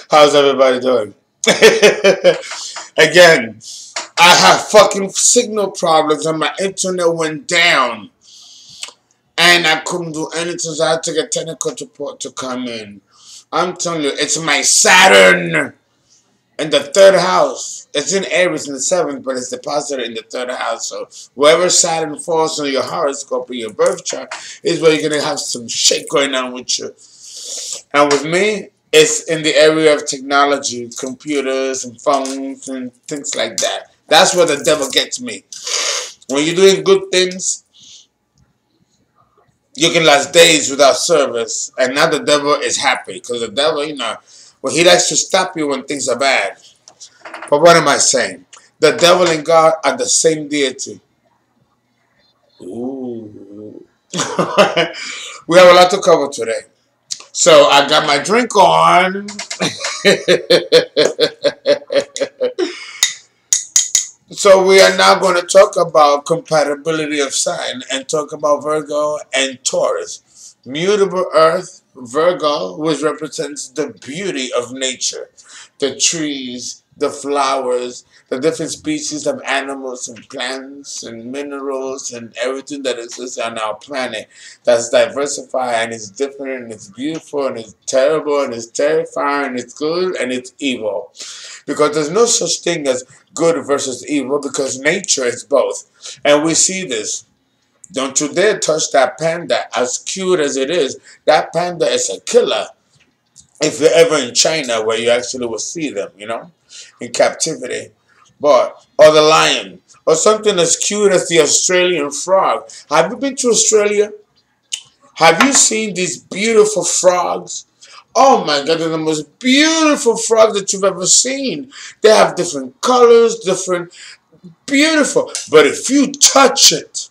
How's everybody doing? Again, I have fucking signal problems and my internet went down. And I couldn't do anything, so I had to get technical support to come in. I'm telling you, it's my Saturn in the third house. It's in Aries in the seventh, but it's deposited in the third house. So wherever Saturn falls on your horoscope or your birth chart is where you're going to have some shit going on with you. And with me, it's in the area of technology, computers and phones and things like that. That's where the devil gets me. When you're doing good things, you can last days without service, and now the devil is happy because the devil, well, he likes to stop you when things are bad. But what am I saying? The devil and God are the same deity. Ooh. We have a lot to cover today. So I got my drink on. So we are now going to talk about compatibility of sign and talk about Virgo and Taurus. Mutable Earth, Virgo, which represents the beauty of nature. The trees, the flowers, the different species of animals and plants and minerals and everything that exists on our planet that's diversified and it's different and it's beautiful and it's terrible and it's terrifying and it's good and it's evil. Because there's no such thing as good versus evil because nature is both. And we see this. Don't you dare touch that panda. As cute as it is, that panda is a killer. If you're ever in China where you actually will see them, in captivity. But, or the lion. Or something as cute as the Australian frog. Have you been to Australia? Have you seen these beautiful frogs? Oh my God, they're the most beautiful frog that you've ever seen. They have different colors, beautiful. But if you touch it,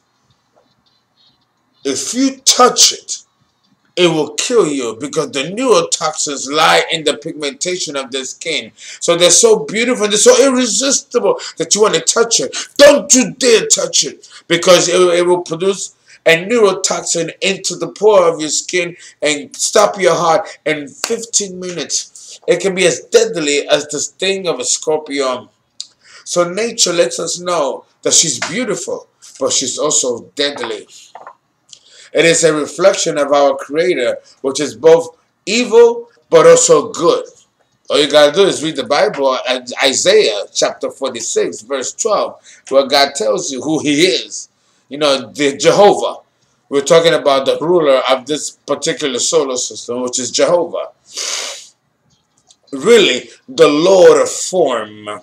it will kill you because the neurotoxins lie in the pigmentation of the skin. So they're so beautiful and they're so irresistible that you want to touch it. Don't you dare touch it because it will produce a neurotoxin into the pore of your skin and stop your heart in 15 minutes. It can be as deadly as the sting of a scorpion. So nature lets us know that she's beautiful, but she's also deadly. It is a reflection of our Creator, which is both evil but also good. All you got to do is read the Bible, Isaiah chapter 46, verse 12, where God tells you who He is. The Jehovah. We're talking about the ruler of this particular solar system, which is Jehovah. Really, the Lord of form.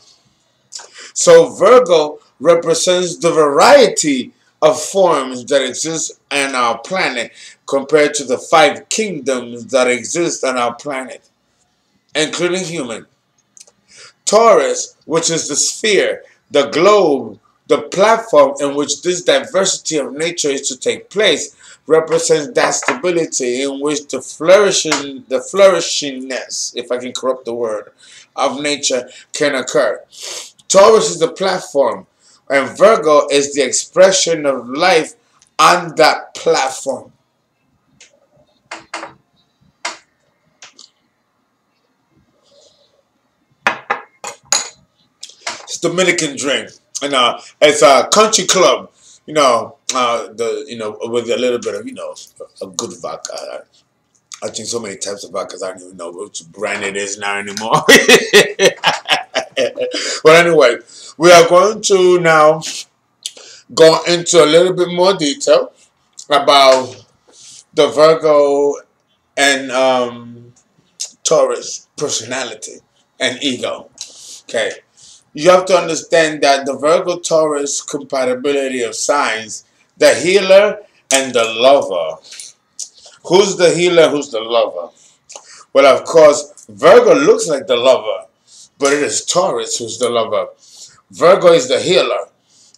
So Virgo represents the variety of forms that exist on our planet compared to the 5 kingdoms that exist on our planet, including human. Taurus, which is the sphere, the globe, the platform in which this diversity of nature is to take place, represents that stability in which the flourishingness, if I can corrupt the word, of nature can occur. Taurus is the platform, and Virgo is the expression of life on that platform. It's Dominican drink. It's a country club, with a little bit of, a good vodka. I think so many types of vodkas, I don't even know which brand it is now anymore. But anyway, we are going to now go into a little bit more detail about the Virgo and Taurus personality and ego. Okay. You have to understand that the Virgo-Taurus compatibility of signs, the healer and the lover. Who's the healer? Who's the lover? Well, of course, Virgo looks like the lover, but it is Taurus who's the lover. Virgo is the healer.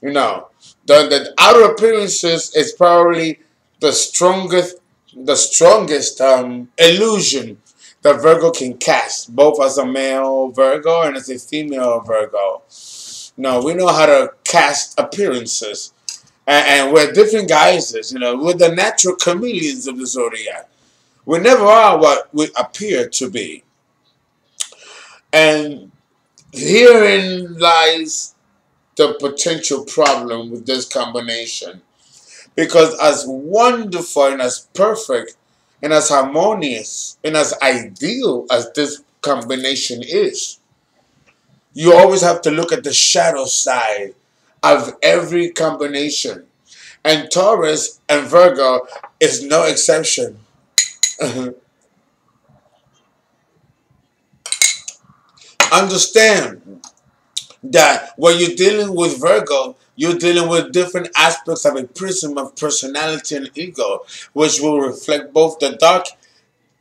The outer appearances is probably the strongest illusion that Virgo can cast, both as a male Virgo and as a female Virgo. Now, we know how to cast appearances. and we're different guises. We're the natural chameleons of the zodiac. We never are what we appear to be. And herein lies the potential problem with this combination. Because as wonderful and as perfect and as harmonious and as ideal as this combination is, you always have to look at the shadow side of every combination. And Taurus and Virgo is no exception. Understand that when you're dealing with Virgo, you're dealing with different aspects of a prism of personality and ego, which will reflect both the dark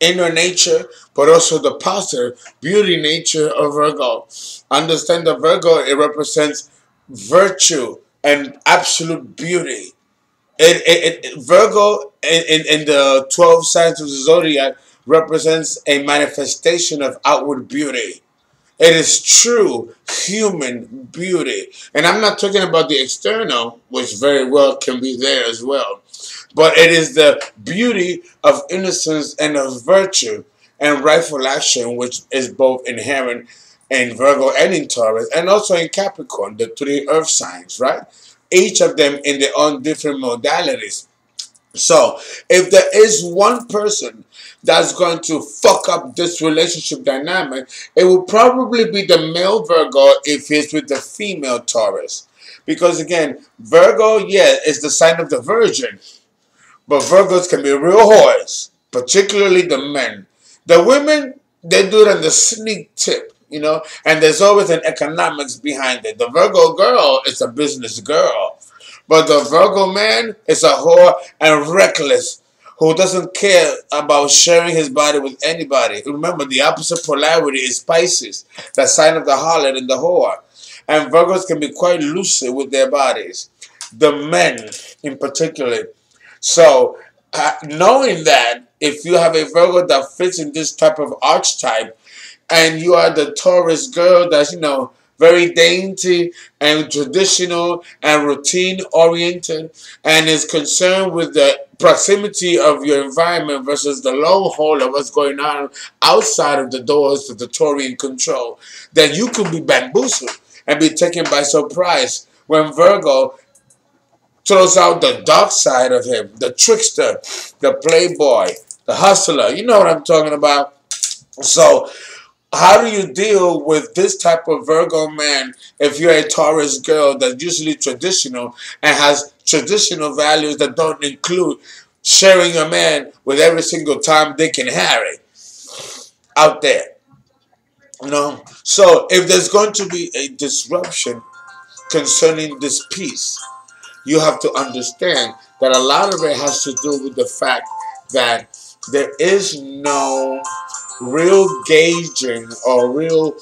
inner nature, but also the positive beauty nature of Virgo. Understand that Virgo, it represents virtue and absolute beauty. Virgo in the 12 signs of the zodiac represents a manifestation of outward beauty. It is true human beauty. And I'm not talking about the external, which very well can be there as well. But it is the beauty of innocence and of virtue and rightful action, which is both inherent in Virgo and in Taurus, and also in Capricorn, the three earth signs, right? Each of them in their own different modalities. So, if there is one person that's going to fuck up this relationship dynamic, it will probably be the male Virgo if he's with the female Taurus. Because again, Virgo, yeah, is the sign of the Virgin. But Virgos can be real whores, particularly the men. The women, they do it on the sneak tip, and there's always an economics behind it. The Virgo girl is a business girl. But the Virgo man is a whore and reckless who doesn't care about sharing his body with anybody. Remember, the opposite polarity is Pisces, the sign of the harlot and the whore. And Virgos can be quite lucid with their bodies. The men in particular. So, knowing that, if you have a Virgo that fits in this type of archetype, and you are the Taurus girl that's, very dainty and traditional and routine oriented and is concerned with the proximity of your environment versus the long haul of what's going on outside of the doors of the Taurian control, then you could be bamboozled and be taken by surprise when Virgo throws out the dark side of him, the trickster, the playboy, the hustler. You know what I'm talking about? So, how do you deal with this type of Virgo man if you're a Taurus girl that's usually traditional and has traditional values that don't include sharing your man with every single Tom, Dick, and Harry out there? So if there's going to be a disruption concerning this piece, you have to understand that a lot of it has to do with the fact that there is no real gauging or real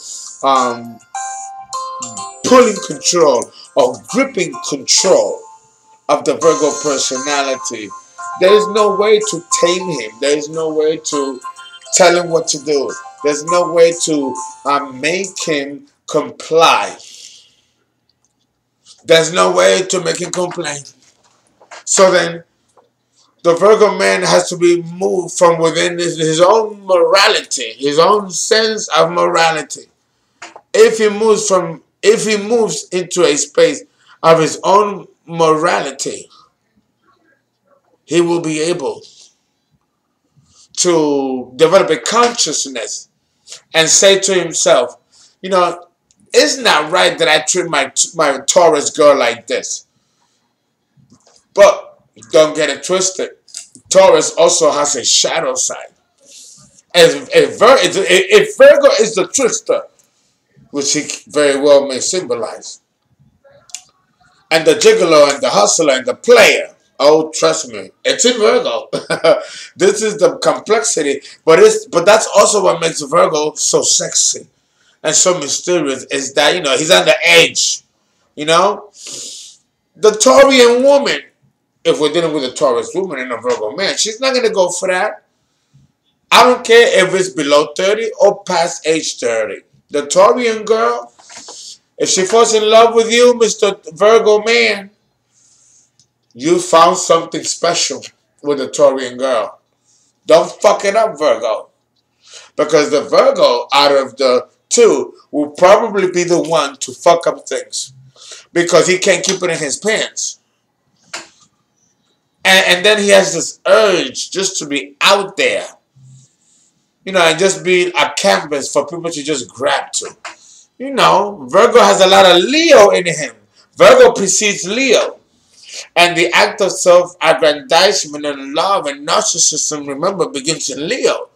pulling control or gripping control of the Virgo personality. There is no way to tame him. There is no way to tell him what to do. There's no way to make him comply. There's no way to make him complain. So then, the Virgo man has to be moved from within his own morality, his own sense of morality. If he moves into a space of his own morality, he will be able to develop a consciousness and say to himself, it's not right that I treat my Taurus girl like this. But don't get it twisted. Taurus also has a shadow side. If Virgo is the trickster, which he very well may symbolize, and the gigolo and the hustler and the player, oh, trust me, it's in Virgo. This is the complexity, but that's also what makes Virgo so sexy and so mysterious, is that, he's on the edge. The Taurian woman, if we're dealing with a Taurus woman and a Virgo man, she's not going to go for that. I don't care if it's below 30 or past age 30. The Taurian girl, if she falls in love with you, Mr. Virgo man, You found something special with the Taurian girl. Don't fuck it up, Virgo. Because the Virgo out of the two will probably be the one to fuck up things. Because he can't keep it in his pants. And then he has this urge just to be out there. And just be a canvas for people to just grab to. Virgo has a lot of Leo in him. Virgo precedes Leo. And the act of self-aggrandizement and love and narcissism, remember, begins in Leo.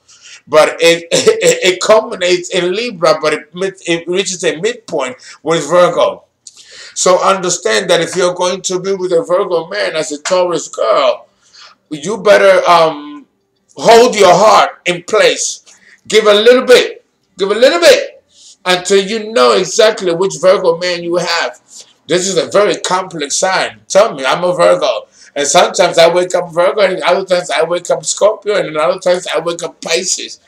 But it culminates in Libra, but it reaches a midpoint with Virgo. So understand that if you're going to be with a Virgo man as a Taurus girl, you better hold your heart in place. Give a little bit. Give a little bit until you know exactly which Virgo man you have. This is a very complex sign. Tell me, I'm a Virgo. And sometimes I wake up Virgo, and other times I wake up Scorpio, and other times I wake up Pisces.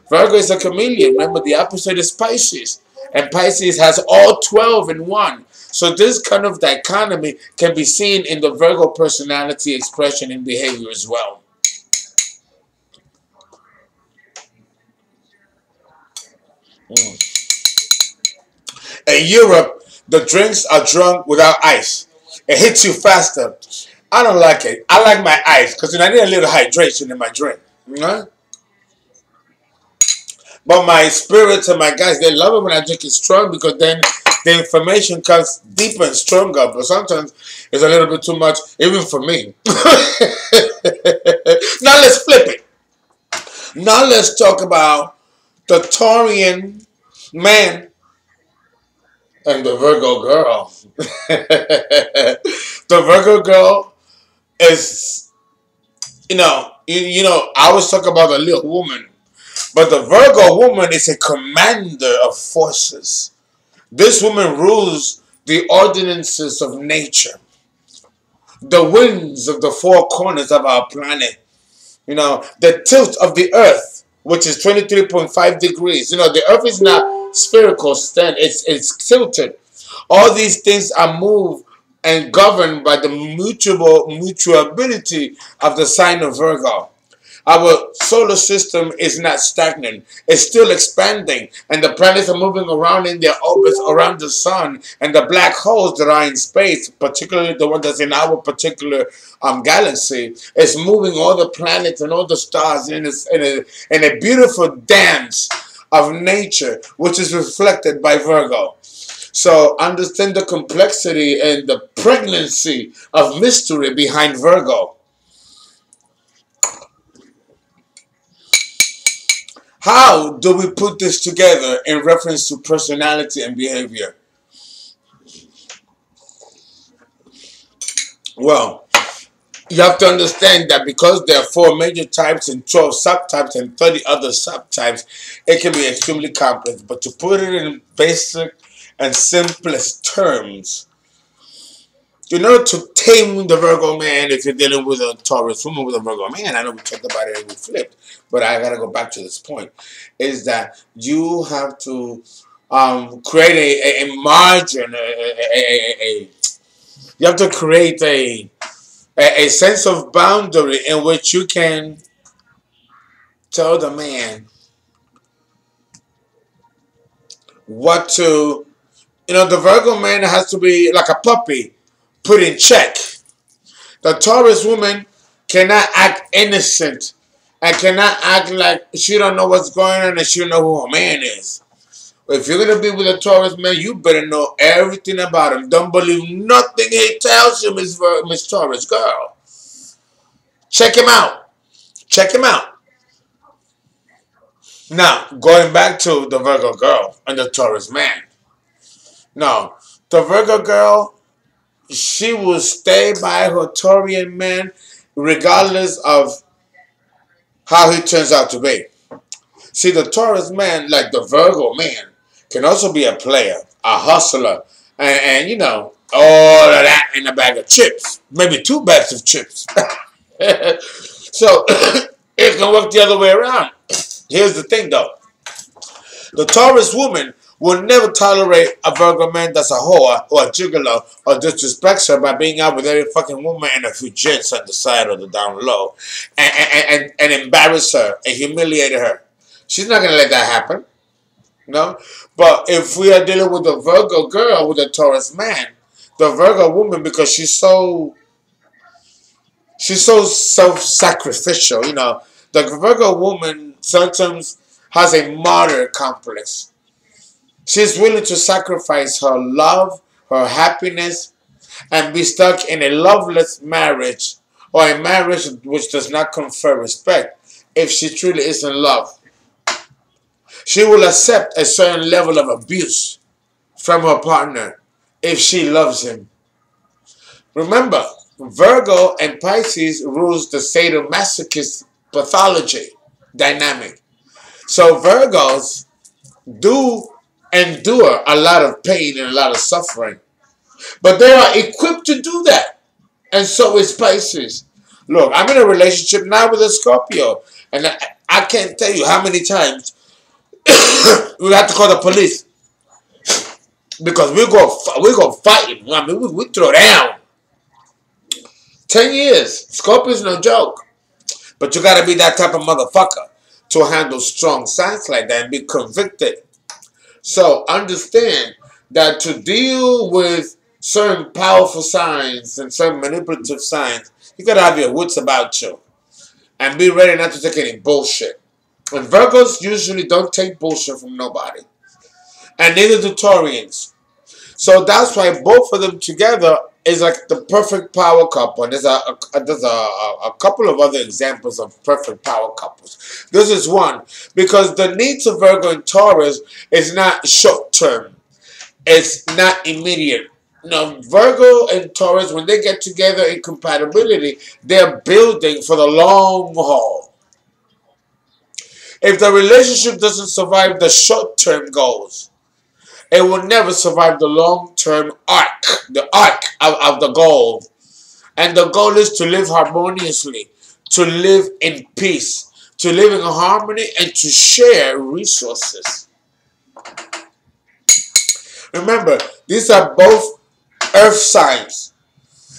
Virgo is a chameleon. Remember, the opposite is Pisces. And Pisces has all 12 in one. So this kind of dichotomy can be seen in the Virgo personality expression and behavior as well. In Europe, the drinks are drunk without ice. It hits you faster. I don't like it. I like my ice because I need a little hydration in my drink. But my spirits and my guys, they love it when I drink it strong because then the information comes deeper and stronger. But sometimes it's a little bit too much, even for me. Now let's flip it. Now let's talk about the Taurian man and the Virgo girl. The Virgo girl is, I always talk about the little woman. But the Virgo woman is a commander of forces. This woman rules the ordinances of nature, the winds of the four corners of our planet, the tilt of the earth, which is 23.5 degrees. The earth is not spherical, it's tilted. All these things are moved and governed by the mutuability of the sign of Virgo. Our solar system is not stagnant. It's still expanding. And the planets are moving around in their orbits around the sun. And the black holes that are in space, particularly the one that's in our particular galaxy, is moving all the planets and all the stars in a beautiful dance of nature, which is reflected by Virgo. So understand the complexity and the pregnancy of mystery behind Virgo. How do we put this together in reference to personality and behavior? Well, you have to understand that because there are 4 major types and 12 subtypes and 30 other subtypes, it can be extremely complex. But to put it in basic and simplest terms, in order to tame the Virgo man, if you're dealing with a Taurus woman with a Virgo man, I know we talked about it and we flipped, but I gotta go back to this point, is that you have to create a margin, you have to create a sense of boundary in which you can tell the man what to, the Virgo man has to be like a puppy, put in check. The Taurus woman cannot act innocent and cannot act like she don't know what's going on and she don't know who her man is. If you're going to be with a Taurus man, you better know everything about him. Don't believe nothing he tells you, Miss Taurus girl. Check him out. Check him out. Now, going back to the Virgo girl and the Taurus man. Now, the Virgo girl, she will stay by her Taurian man regardless of how he turns out to be. See, the Taurus man, like the Virgo man, can also be a player, a hustler, and all of that in a bag of chips. Maybe 2 bags of chips. So, it can work the other way around. Here's the thing, though. The Taurus woman will never tolerate a Virgo man that's a whore or a gigolo or disrespects her by being out with every fucking woman and a few gents on the side or the down low and embarrass her and humiliate her. She's not gonna let that happen. No? But if we are dealing with a Virgo girl with a Taurus man, the Virgo woman, because she's so self-sacrificial, you know, the Virgo woman sometimes has a martyr complex. She's willing to sacrifice her love, her happiness, and be stuck in a loveless marriage or a marriage which does not confer respect if she truly is in love. She will accept a certain level of abuse from her partner if she loves him. Remember, Virgo and Pisces rules the sadomasochist pathology dynamic. So Virgos do endure a lot of pain and a lot of suffering. But they are equipped to do that. And so is Pisces. Look, I'm in a relationship now with a Scorpio. And I can't tell you how many times we have to call the police. Because we go fighting. I mean, we throw down. 10 years. Scorpio's no joke. But you got to be that type of motherfucker to handle strong signs like that and be convicted. So understand that to deal with certain powerful signs and certain manipulative signs, you got to have your wits about you. And be ready not to take any bullshit. And Virgos usually don't take bullshit from nobody. And neither do Taurians. So that's why both of them together is like the perfect power couple. And there's a couple of other examples of perfect power couples. This is one. Because the needs of Virgo and Taurus is not short term. It's not immediate. Now, Virgo and Taurus, when they get together in compatibility, they're building for the long haul. If the relationship doesn't survive the short-term goals, it will never survive the long-term arc, the arc of the goal. And the goal is to live harmoniously, to live in peace, to live in harmony, and to share resources. Remember, these are both earth signs.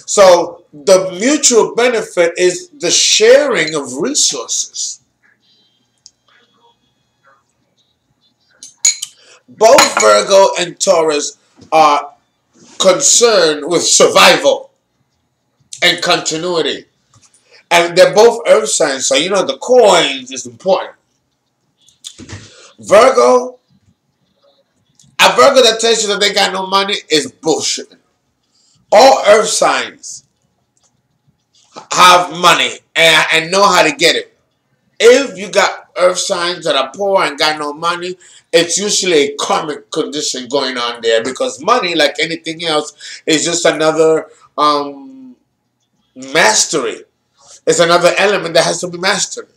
So the mutual benefit is the sharing of resources. Both Virgo and Taurus are concerned with survival and continuity. And they're both earth signs, so you know the coins is important. Virgo, a Virgo that tells you that they got no money is bullshit. All earth signs have money and know how to get it. If you got earth signs that are poor and got no money, it's usually a karmic condition going on there, because money, like anything else, is just another mastery. It's another element that has to be mastered.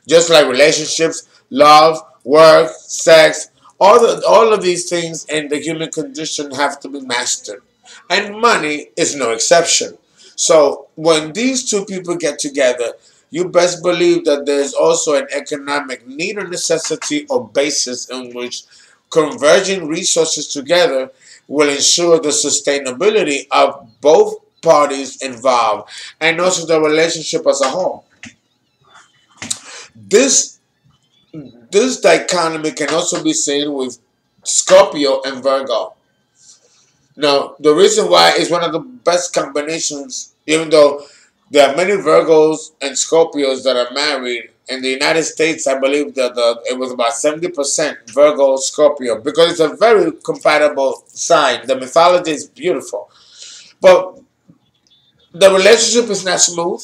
Just like relationships, love, work, sex, all of these things in the human condition have to be mastered. And money is no exception. So when these two people get together, you best believe that there is also an economic need or necessity or basis in which converging resources together will ensure the sustainability of both parties involved and also the relationship as a whole. This dichotomy can also be seen with Scorpio and Virgo. Now, the reason why is one of the best combinations, even though there are many Virgos and Scorpios that are married. In the United States, I believe that it was about 70% Virgo Scorpio, because it's a very compatible sign. The mythology is beautiful. But the relationship is not smooth.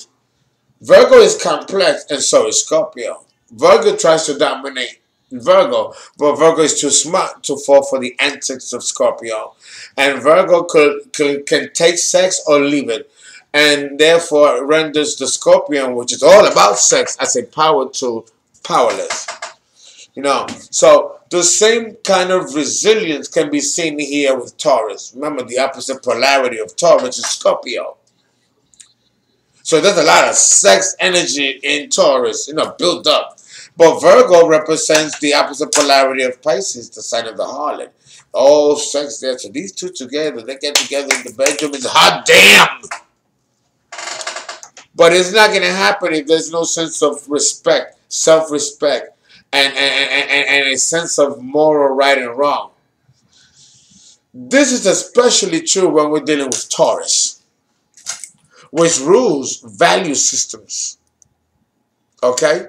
Virgo is complex, and so is Scorpio. Virgo tries to dominate Virgo, but Virgo is too smart to fall for the antics of Scorpio. And Virgo can take sex or leave it, and therefore renders the Scorpion, which is all about sex, as a power tool, powerless. You know, so the same kind of resilience can be seen here with Taurus. Remember, the opposite polarity of Taurus is Scorpio. So there's a lot of sex energy in Taurus, you know, built up. But Virgo represents the opposite polarity of Pisces, the sign of the harlot. Oh, sex there. So these two together, they get together in the bedroom. It's hot damn. But it's not going to happen if there's no sense of respect, self-respect, and a sense of moral right and wrong. This is especially true when we're dealing with Taurus, which rules value systems. Okay?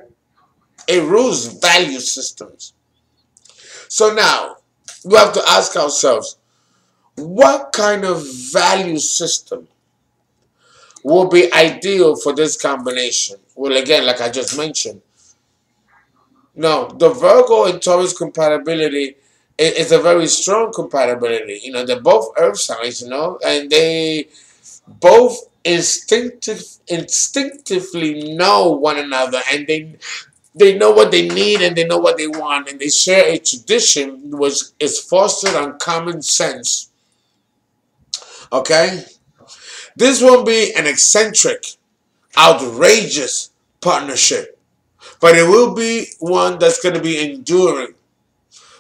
It rules value systems. So now, we have to ask ourselves, what kind of value system will be ideal for this combination? Well, again, like I just mentioned, no, the Virgo and Taurus compatibility is a very strong compatibility. They're both earth signs, and they both instinctively know one another, and they know what they need and they know what they want, and they share a tradition which is fostered on common sense. Okay? This won't be an eccentric, outrageous partnership, but it will be one that's going to be enduring.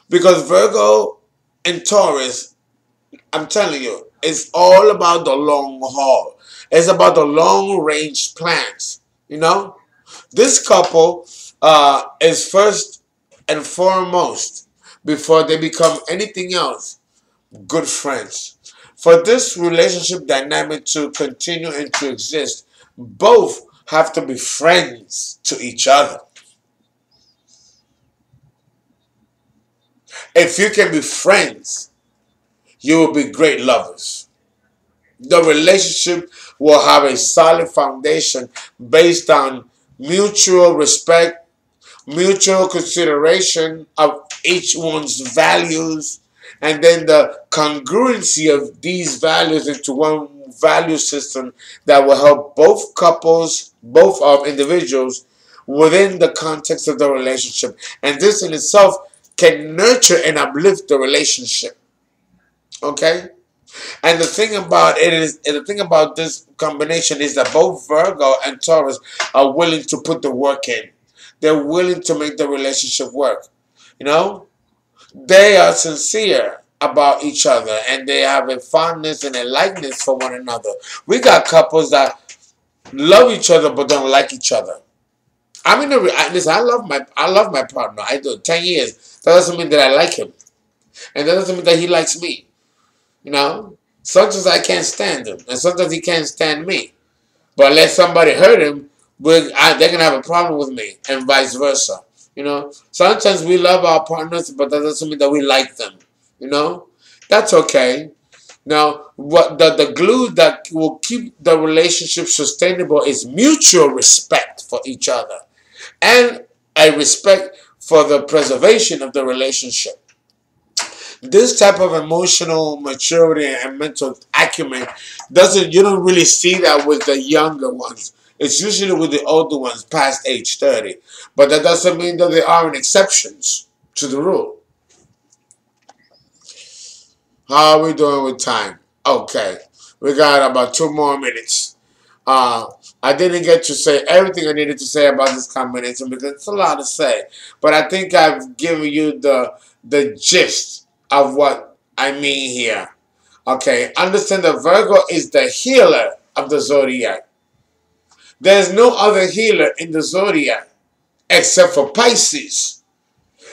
Because Virgo and Taurus, I'm telling you, it's all about the long haul. It's about the long range plans. This couple is first and foremost, before they become anything else, good friends. For this relationship dynamic to continue and to exist, both have to be friends to each other. If you can be friends, you will be great lovers. The relationship will have a solid foundation based on mutual respect, mutual consideration of each one's values, and then the congruency of these values into one value system that will help both couples, both of individuals within the context of the relationship. And this in itself can nurture and uplift the relationship. Okay? And the thing about this combination is that both Virgo and Taurus are willing to put the work in. They're willing to make the relationship work. They are sincere about each other, and they have a fondness and a likeness for one another. We got couples that love each other but don't like each other. Listen, I love my partner. I do. 10 years. That doesn't mean that I like him, and that doesn't mean that he likes me. Sometimes I can't stand him, and sometimes he can't stand me. But let somebody hurt him, they're gonna have a problem with me, and vice versa. Sometimes we love our partners, but that doesn't mean that we like them. That's okay. Now, what the glue that will keep the relationship sustainable is mutual respect for each other, and a respect for the preservation of the relationship. This type of emotional maturity and mental acumen you don't really see that with the younger ones. It's usually with the older ones past age 30. But that doesn't mean that there aren't exceptions to the rule. How are we doing with time? Okay. We got about 2 more minutes. I didn't get to say everything I needed to say about this combination because it's a lot to say. But I think I've given you the gist of what I mean here. Okay, understand that Virgo is the healer of the zodiac. There's no other healer in the zodiac except for Pisces.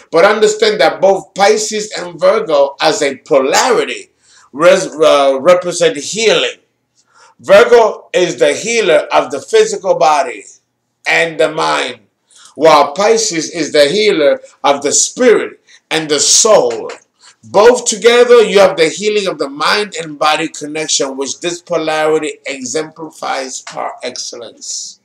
But understand that both Pisces and Virgo as a polarity represent healing. Virgo is the healer of the physical body and the mind, while Pisces is the healer of the spirit and the soul. Both together, you have the healing of the mind and body connection, which this polarity exemplifies par excellence.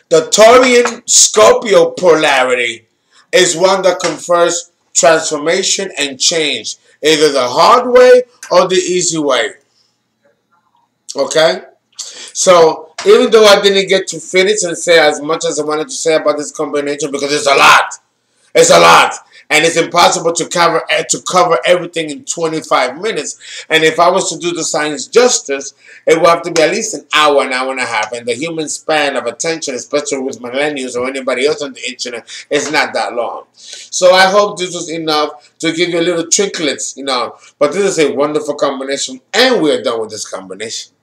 The Taurian-Scorpio polarity is one that confers transformation and change, either the hard way or the easy way. Okay? So, even though I didn't get to finish and say as much as I wanted to say about this combination, because it's a lot. It's a lot. And it's impossible to cover everything in 25 minutes. And if I was to do the science justice, it would have to be at least an hour and a half. And the human span of attention, especially with millennials or anybody else on the internet, is not that long. So I hope this was enough to give you a little trinkets, But this is a wonderful combination, and we're done with this combination.